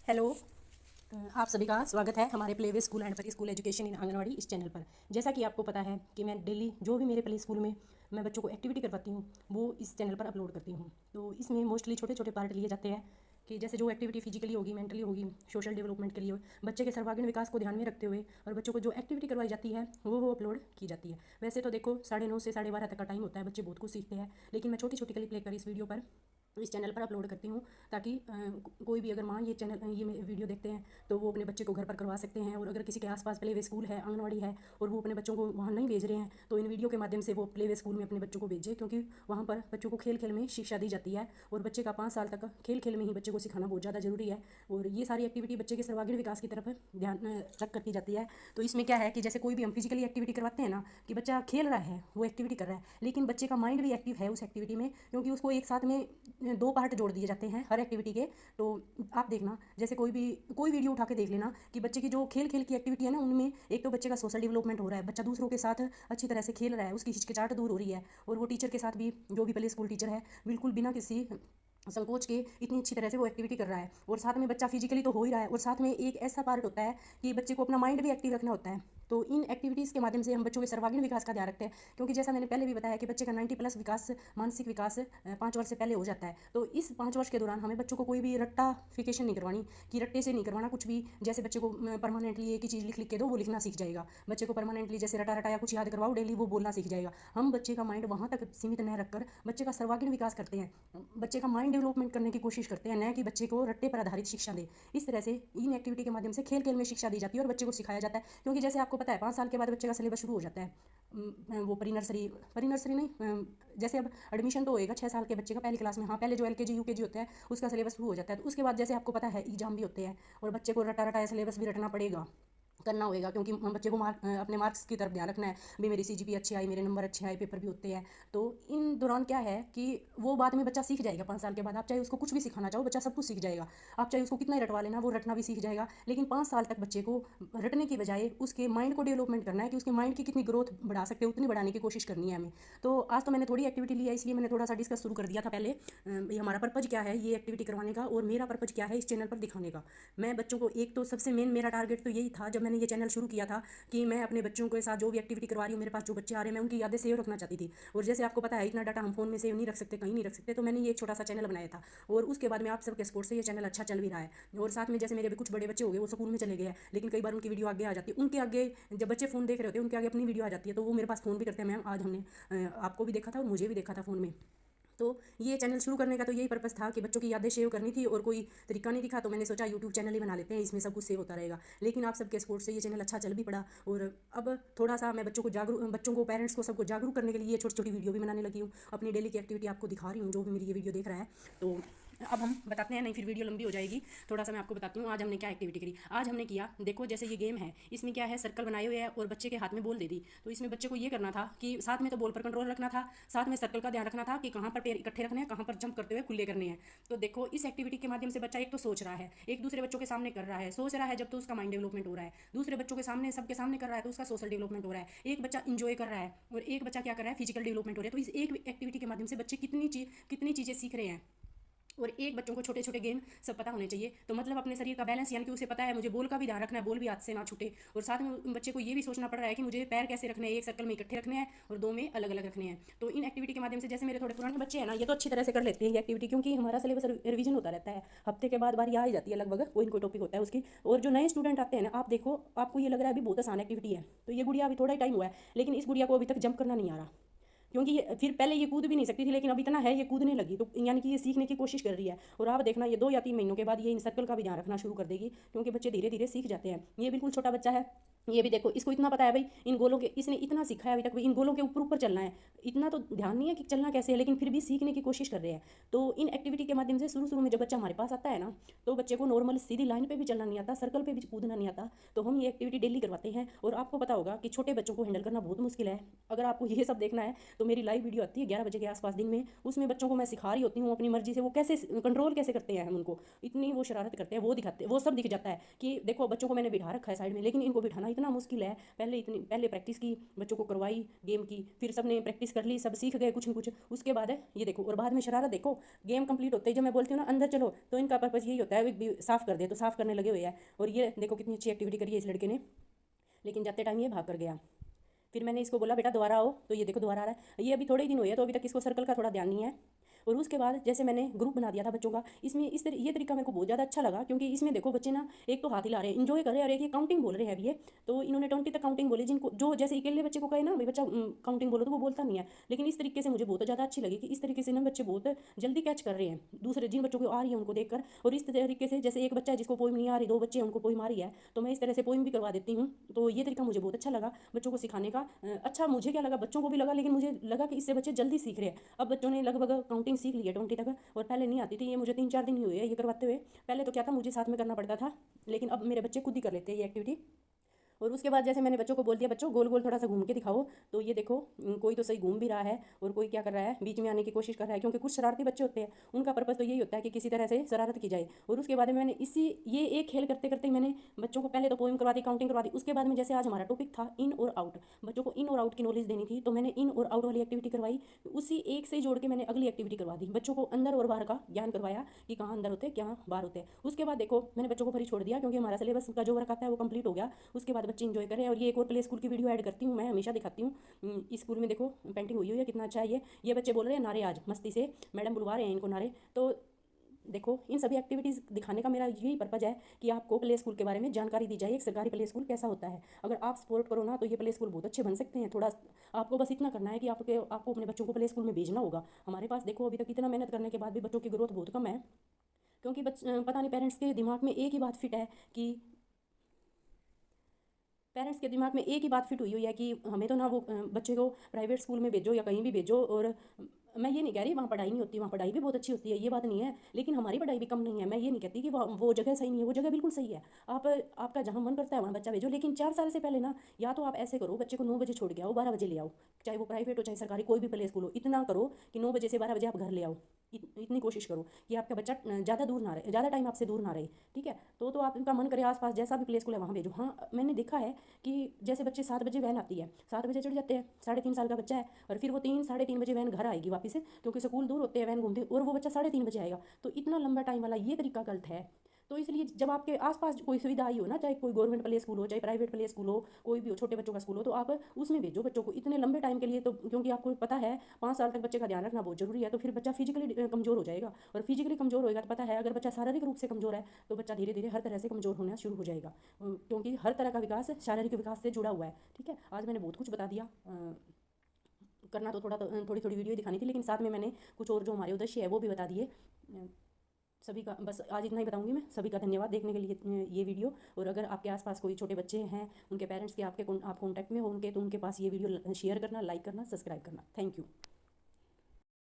Hello. आप सभी का स्वागत है हमारे play way school and pre school education in anganwadi इस चैनल पर। जैसा कि आपको पता है कि मैं डेली जो भी मेरे प्ले स्कूल में मैं बच्चों को एक्टिविटी करवाती हूँ वो इस चैनल पर अपलोड करती हूँ। तो इसमें मोस्टली छोटे छोटे पार्ट लिए जाते हैं कि जैसे जो एक्टिविटी फिजिकली होगी, मेंटली होगी, सोशल डेवलपमेंट के लिए बच्चे के सर्वांगीण विकास को ध्यान में रखते हुए और बच्चों को जो एक्टिविटी करवाई जाती है वो अपलोड की जाती है। वैसे तो देखो 9:30 से 12:30 तक का टाइम होता है, बच्चे बहुत कुछ सीखते हैं, लेकिन मैं छोटी छोटी क्लिप लेकर इस वीडियो पर इस चैनल पर अपलोड करती हूँ ताकि कोई भी अगर माँ ये वीडियो देखते हैं तो वो अपने बच्चे को घर पर करवा सकते हैं। और अगर किसी के आसपास प्ले वे स्कूल है, आंगनवाड़ी है और वो अपने बच्चों को वहाँ नहीं भेज रहे हैं तो इन वीडियो के माध्यम से वो प्ले वे स्कूल में अपने बच्चों को भेजें, क्योंकि वहाँ पर बच्चों को खेल खेल में शिक्षा दी जाती है और बच्चे का 5 साल तक खेल खेल में ही बच्चे को सिखाना बहुत ज़्यादा जरूरी है। और ये सारी एक्टिविटी बच्चे के सर्वांगीण विकास की तरफ ध्यान रख कर की जाती है। तो इसमें क्या है कि जैसे कोई भी हम फिजिकली एक्टिविटी करवाते हैं ना, कि बच्चा खेल रहा है, वो एक्टिविटी कर रहा है, लेकिन बच्चे का माइंड भी एक्टिव है उस एक्टिविटी में, क्योंकि उसको एक साथ में 2 पार्ट जोड़ दिए जाते हैं हर एक्टिविटी के। तो आप देखना, जैसे कोई वीडियो उठा के देख लेना कि बच्चे की जो खेल खेल की एक्टिविटी है ना, उनमें एक तो बच्चे का सोशल डेवलपमेंट हो रहा है, बच्चा दूसरों के साथ अच्छी तरह से खेल रहा है, उसकी हिचकिचाहट दूर हो रही है और वो टीचर के साथ भी, जो भी प्ले स्कूल टीचर है, बिल्कुल बिना किसी संकोच के इतनी अच्छी तरह से वो एक्टिविटी कर रहा है। और साथ में बच्चा फिजिकली तो हो ही रहा है और साथ में एक ऐसा पार्ट होता है कि बच्चे को अपना माइंड भी एक्टिव रखना होता है। तो इन एक्टिविटीज़ के माध्यम से हम बच्चों के सर्वांगीण विकास का ध्यान रखते हैं, क्योंकि जैसा मैंने पहले भी बताया कि बच्चे का 90+ विकास, मानसिक विकास 5 वर्ष से पहले हो जाता है। तो इस 5 वर्ष के दौरान हमें बच्चों को कोई भी रट्टाफिकेशन नहीं करवानी, कि रट्टे से नहीं करवाना कुछ भी। जैसे बच्चे को परमानेंटली एक ही चीज़ लिख लिख के दो, वो लिखना सीख जाएगा। बच्चे को परमानेंटली जैसे रटा रटाया कुछ याद करवाओ डेली, वो बोलना सीख जाएगा। हम बच्चे का माइंड वहाँ तक सीमित न रखकर बच्चे का सर्वांगीण विकास करते हैं, बच्चे का माइंड डेवलपमेंट करने की कोशिश करते हैं, न कि बच्चे को रट्टे पर आधारित शिक्षा दे। इस तरह से इन एक्टिविटी के माध्यम से खेल खेल में शिक्षा दी जाती है और बच्चे को सिखाया जाता है। क्योंकि जैसे आपको पता है 5 साल के बाद बच्चे का सिलेबस शुरू हो जाता है। वो परी नर्सरी नहीं, जैसे अब एडमिशन तो होएगा 6 साल के बच्चे का पहली क्लास में। हाँ, पहले जो LKG UKG होता है उसका सिलेबस शुरू हो जाता है। तो उसके बाद जैसे आपको पता है एग्जाम भी होते हैं और बच्चे को रटा रटाया सिलेबस भी रटना पड़ेगा, करना होएगा, क्योंकि बच्चे को अपने मार्क्स की तरफ ध्यान रखना है भी, मेरी CGP अच्छी आई, मेरे नंबर अच्छे आए, पेपर भी होते हैं। तो इन दौरान क्या है कि वो बाद में बच्चा सीख जाएगा 5 साल के बाद। आप चाहे उसको कुछ भी सिखाना चाहो, बच्चा सब कुछ सीख जाएगा। आप चाहे उसको कितना ही रटवा लेना, वो रटना भी सीख जाएगा। लेकिन 5 साल तक बच्चे को रटने की बजाय उसके माइंड को डेवलपमेंट करना है, कि उसके माइंड की कितनी ग्रोथ बढ़ा सकते हो उतनी बढ़ाने की कोशिश करनी है हमें। तो आज तो मैंने थोड़ी एक्टिविटी ली है, इसलिए मैंने थोड़ा सा डिस्कस शुरू कर दिया था पहले। ये हमारा पर्पज़ क्या है ये एक्टिविटी करवाने का, और मेरा पर्पज़ क्या है इस चैनल पर दिखाने का। मैं बच्चों को, एक तो सबसे मेन मेरा टारगेट तो यही था जब मैंने ये चैनल शुरू किया था, कि मैं अपने बच्चों के साथ जो भी एक्टिविटी करवा रही हूँ, मेरे पास जो बच्चे आ रहे हैं, मैं उनकी यादें सेव रखना चाहती थी। और जैसे आपको पता है इतना डाटा हम फोन में सेव नहीं रख सकते, कहीं नहीं रख सकते, तो मैंने ये एक छोटा सा चैनल बनाया था। और उसके बाद में आप सबके सपोर्ट से ये चैनल अच्छा चल भी रहा है। और साथ में जैसे मेरे भी कुछ बड़े बच्चे हो गए, वो स्कूल में चले गए हैं, लेकिन कई बार उनकी वीडियो आगे आ जाती है, उनके आगे जब बच्चे फोन देख रहे होते हैं उनके आगे अपनी वीडियो आ जाती है, तो वो मेरे पास फोन भी करते हैं, मैम आज हमने आपको भी देखा था और मुझे भी देखा था फ़ोन में। तो ये चैनल शुरू करने का तो यही पर्पस था कि बच्चों की यादें सेव करनी थी, और कोई तरीका नहीं दिखा, तो मैंने सोचा यूट्यूब चैनल ही बना लेते हैं, इसमें सब कुछ सेव होता रहेगा। लेकिन आप सबके सपोर्ट से ये चैनल अच्छा चल भी पड़ा, और अब थोड़ा सा मैं बच्चों को पेरेंट्स को सबको जागरूक करने के लिए छोटी छोटी वीडियो भी बनाने लगी हूँ। अपनी डेली की एक्टिविटी आपको दिखा रही हूँ, जो भी मेरी ये वीडियो देख रहा है। तो अब हम बताते हैं, नहीं फिर वीडियो लंबी हो जाएगी। थोड़ा सा मैं आपको बताती हूँ आज हमने क्या एक्टिविटी करी। आज हमने किया, देखो जैसे ये गेम है, इसमें क्या है, सर्कल बनाए हुए है और बच्चे के हाथ में बॉल दे दी। तो इसमें बच्चे को ये करना था कि साथ में तो बॉल पर कंट्रोल रखना था, साथ में सर्कल का ध्यान रखना था कि कहाँ पर पैर इकट्ठे रखने हैं, कहाँ पर जंप करते हुए खुले करने हैं। तो देखो इस एक्टिविटी के माध्यम से बच्चा एक तो सोच रहा है, एक दूसरे बच्चों के सामने कर रहा है, सोच रहा है जब तो उसका माइंड डेवलपमेंट हो रहा है, दूसरे बच्चों के सामने सबके सामने कर रहा है तो उसका सोशल डेवलपमेंट हो रहा है, एक बच्चा इंजॉय कर रहा है और एक बच्चा क्या कर रहा है, फिजिकल डेवलपमेंट हो रहा है। तो इस एक एक्टिविटी के माध्यम से बच्चे कितनी चीज़ें सीख रहे हैं। और एक बच्चों को छोटे छोटे गेम सब पता होने चाहिए, तो मतलब अपने शरीर का बैलेंस, यानी कि उसे पता है मुझे बॉल का भी ध्यान रखना है, बॉल भी हाथ से ना छूटे। और साथ में बच्चे को ये भी सोचना पड़ रहा है कि मुझे पैर कैसे रखने हैं, एक सर्कल में इकट्ठे रखने हैं और 2 में अलग अलग रखने हैं। तो इन एक्टिविटी के माध्यम से, जैसे मेरे थोड़े पुराने बच्चे हैं ना, ये तो अच्छी तरह से कर लेते हैं ये एक्टिविटी, क्योंकि हमारा सिलेबस रिवीजन होता रहता है, हफ्ते के बाद बारी आ ही जाती है लगभग, कोई ना कोई टॉपिक होता है उसकी। और जो नए स्टूडेंट आते हैं ना, आप देखो आपको ये लग रहा है अभी बहुत आसान एक्टिविटी है, तो ये गुड़िया अभी थोड़ा ही टाइम हुआ है, लेकिन इस गुड़िया को अभी तक जंप करना नहीं आ रहा, क्योंकि ये फिर पहले ये कूद भी नहीं सकती थी, लेकिन अब इतना है ये कूदने लगी, तो यानी कि ये सीखने की कोशिश कर रही है। और आप देखना ये 2 या 3 महीनों के बाद ये इन सर्कल का भी ध्यान रखना शुरू कर देगी, क्योंकि बच्चे धीरे धीरे सीख जाते हैं। ये बिल्कुल छोटा बच्चा है, ये भी देखो इसको इतना पता है भाई, इन गोलों के, इसने इतना सीखा है अभी तक भाई, इन गोलों के ऊपर ऊपर चलना है, इतना तो ध्यान नहीं है कि चलना कैसे है, लेकिन फिर भी सीखने की कोशिश कर रहे हैं। तो इन एक्टिविटी के माध्यम से शुरू में जब बच्चा हमारे पास आता है ना, तो बच्चे को नॉर्मल सीधी लाइन पे भी चलना नहीं आता, सर्कल पे भी कूदना नहीं आता। तो हम ये एक्टिविटी डेली करवाते हैं, और आपको पता होगा कि छोटे बच्चों को हैंडल करना बहुत मुश्किल है। अगर आपको ये सब देखना है तो मेरी लाइव वीडियो आती है 11 बजे के आसपास दिन में, उसमें बच्चों को मैं सिखा रही होती हूँ अपनी मर्जी से, वो कैसे कंट्रोल कैसे करते हैं हम उनको, इतनी वो शरारत करते हैं, वो दिखाते हैं, वो सब दिख जाता है कि देखो बच्चों को मैंने बिठा रखा है साइड में, लेकिन इनको बिठाना इतना मुश्किल है। पहले प्रैक्टिस की, बच्चों को करवाई गेम की, फिर सब ने प्रैक्टिस कर ली, सब सीख गए कुछ न कुछ। उसके बाद ये देखो, और बाद में शरारत देखो। गेम कंप्लीट होते ही जब मैं बोलती हूँ ना अंदर चलो, तो इनका पर्पज़ यही होता है साफ़ कर दे, तो साफ़ करने लगे हुए हैं। और ये देखो कितनी अच्छी एक्टिविटी करी है इस लड़के ने, लेकिन जाते टाइम ये भाग कर गया। फिर मैंने इसको बोला बेटा दोबारा आओ, तो ये देखो दोबारा आ रहा है। ये अभी थोड़े ही दिन हुए हैं, तो अभी तक इसको सर्कल का थोड़ा ध्यान नहीं है। और उसके बाद जैसे मैंने ग्रुप बना दिया था बच्चों का, इसमें ये तरीका मेरे को बहुत ज़्यादा अच्छा लगा, क्योंकि इसमें देखो बच्चे ना एक तो हाथ हिला रहे हैं, इन्जॉय कर रहे हैं, और एक ये काउंटिंग बोल रहे हैं अभी ये। तो इन्होंने 20 तक काउंटिंग बोली, जिनको जो जैसे अकेले बच्चे को कहे ना भाई बच्चा काउंटिंग बोलो, तो वो बोलता नहीं है। लेकिन इस तरीके से मुझे बहुत ज़्यादा अच्छी लगी कि इस तरीके से ना बच्चे बहुत जल्दी कैच कर रहे हैं दूसरे जिन बच्चों को आ रही है उनको देखकर। और इस तरीके से जैसे एक बच्चा है जिसको पोइम नहीं आ रही, 2 बच्चे हैं उनको पोइम आ रही है, तो मैं इस तरह से पोइम भी करवा देती हूँ। तो ये तरीका मुझे बहुत अच्छा लगा बच्चों को सिखाने का। अच्छा मुझे क्या लगा, बच्चों को भी लगा, लेकिन मुझे लगा कि इससे बच्चे जल्दी सीख रहे हैं। अब बच्चों ने लगभग काउंटिंग सीख ली है 20 तक, और पहले नहीं आती थी। ये मुझे 3-4 दिन ही हुए हैं ये करवाते हुए। पहले तो क्या था, मुझे साथ में करना पड़ता था, लेकिन अब मेरे बच्चे खुद ही कर लेते हैं ये एक्टिविटी। और उसके बाद जैसे मैंने बच्चों को बोल दिया बच्चों गोल गोल थोड़ा सा घूम के दिखाओ, तो ये देखो कोई तो सही घूम भी रहा है, और कोई क्या कर रहा है, बीच में आने की कोशिश कर रहा है। क्योंकि कुछ शरारती बच्चे होते हैं, उनका पर्पज़ तो यही होता है कि किसी तरह से शरारत की जाए। और उसके बाद में मैंने ये एक खेल करते करते मैंने बच्चों को पहले तो पोइम करवा दी, काउंटिंग करवा दी। उसके बाद में जैसे आज हमारा टॉपिक था इन और आउट, बच्चों को इन और आउट की नॉलेज देनी थी, तो मैंने इन और आउट वाली एक्टिविटी करवाई। उसी एक से जोड़ के मैंने अगली एक्टिविटी करवा दी, बच्चों को अंदर और बाहर का ज्ञान करवाया कि कहाँ अंदर होते हैं कहाँ बाहर होते हैं। उसके बाद देखो मैंने बच्चों को फ्री छोड़ दिया, क्योंकि हमारा सिलेबस का जो वर्क आता है वो कंप्लीट हो गया। उसके बाद बच्चे इंजॉय करें। और ये एक और प्ले स्कूल की वीडियो ऐड करती हूँ, मैं हमेशा दिखाती हूँ। इस स्कूल में देखो पेंटिंग हुई है, कितना अच्छा है ये बच्चे बोल रहे हैं नारे आज मस्ती से, मैडम बुलवा रहे हैं इनको नारे। तो देखो इन सभी एक्टिविटीज़ दिखाने का मेरा यही पर्पज़ है कि आपको प्ले स्कूल के बारे में जानकारी दी जाए, एक सरकारी प्ले स्कूल कैसा होता है। अगर आप सपोर्ट करो ना, तो ये प्ले स्कूल बहुत अच्छे बन सकते हैं। थोड़ा आपको बस इतना करना है कि आपको अपने बच्चों को प्ले स्कूल में भेजना होगा। हमारे पास देखो अभी तक इतना मेहनत करने के बाद भी बच्चों की ग्रोथ बहुत कम है, क्योंकि पता नहीं पेरेंट्स के दिमाग में एक ही बात फिट है कि पेरेंट्स के दिमाग में एक ही बात फिट हुई हुई है कि हमें तो ना वो बच्चे को प्राइवेट स्कूल में भेजो या कहीं भी भेजो। और मैं ये नहीं कह रही वहाँ पढ़ाई नहीं होती, वहाँ पढ़ाई भी बहुत अच्छी होती है, ये बात नहीं है। लेकिन हमारी पढ़ाई भी कम नहीं है। मैं ये नहीं कहती कि वो जगह सही नहीं है, वो जगह बिल्कुल सही है। आपका जहाँ मन करता है वहाँ बच्चा भेजो, लेकिन 4 साल से पहले ना या तो आप ऐसे करो बच्चे को 9 बजे छोड़ के आओ, 12 बजे ले आओ। चाहे वो प्राइवेट हो चाहे सरकारी, कोई भी प्ले स्कूल हो, इतना करो कि 9 बजे से 12 बजे आप घर ले आओ। इतनी कोशिश करो कि आपका बच्चा ज़्यादा दूर ना रहे, ज़्यादा टाइम आपसे दूर ना रहे। ठीक है, तो आपका मन करे आसपास जैसा भी प्ले स्कूल है वहाँ भेजो। हाँ मैंने देखा है कि जैसे बच्चे 7 बजे वैन आती है, 7 बजे चढ़ जाते हैं, 3.5 साल का बच्चा है, और फिर वो 3-3:30 बजे वैन घर आएगी वापस, क्योंकि स्कूल दूर होते हैं वैन घूमते, और वो बच्चा 3:30 बजे आएगा। तो इतना लंबा टाइम वाला ये तरीका गलत है। तो इसलिए जब आपके आसपास कोई सुविधा आई हो ना, चाहे कोई गवर्नमेंट प्ले स्कूल हो चाहे प्राइवेट प्ले स्कूल हो, कोई भी हो, छोटे बच्चों का स्कूल हो, तो आप उसमें भेजो बच्चों को इतने लंबे टाइम के लिए। तो क्योंकि आपको पता है 5 साल तक बच्चे का ध्यान रखना बहुत जरूरी है। तो फिर बच्चा फिजिकली कमजोर हो जाएगा, और फिजिकली कमजोर होएगा तो पता है अगर बच्चा शारीरिक रूप से कमजोर है तो बच्चा धीरे धीरे हर तरह से कमजोर होना शुरू हो जाएगा, क्योंकि हर तरह का विकास शारीरिक विकास से जुड़ा हुआ है। ठीक है, आज मैंने बहुत कुछ बता दिया। करना तो थोड़ी थोड़ी वीडियो दिखानी थी, लेकिन साथ में मैंने कुछ और जो हमारे उद्देश्य है वो भी बता दिए। सभी का बस आज इतना ही बताऊंगी मैं। सभी का धन्यवाद देखने के लिए ये वीडियो। और अगर आपके आसपास कोई छोटे बच्चे हैं, उनके पेरेंट्स के आप कॉन्टैक्ट में हो उनके, तो उनके पास ये वीडियो शेयर करना, लाइक करना, सब्सक्राइब करना। Thank you.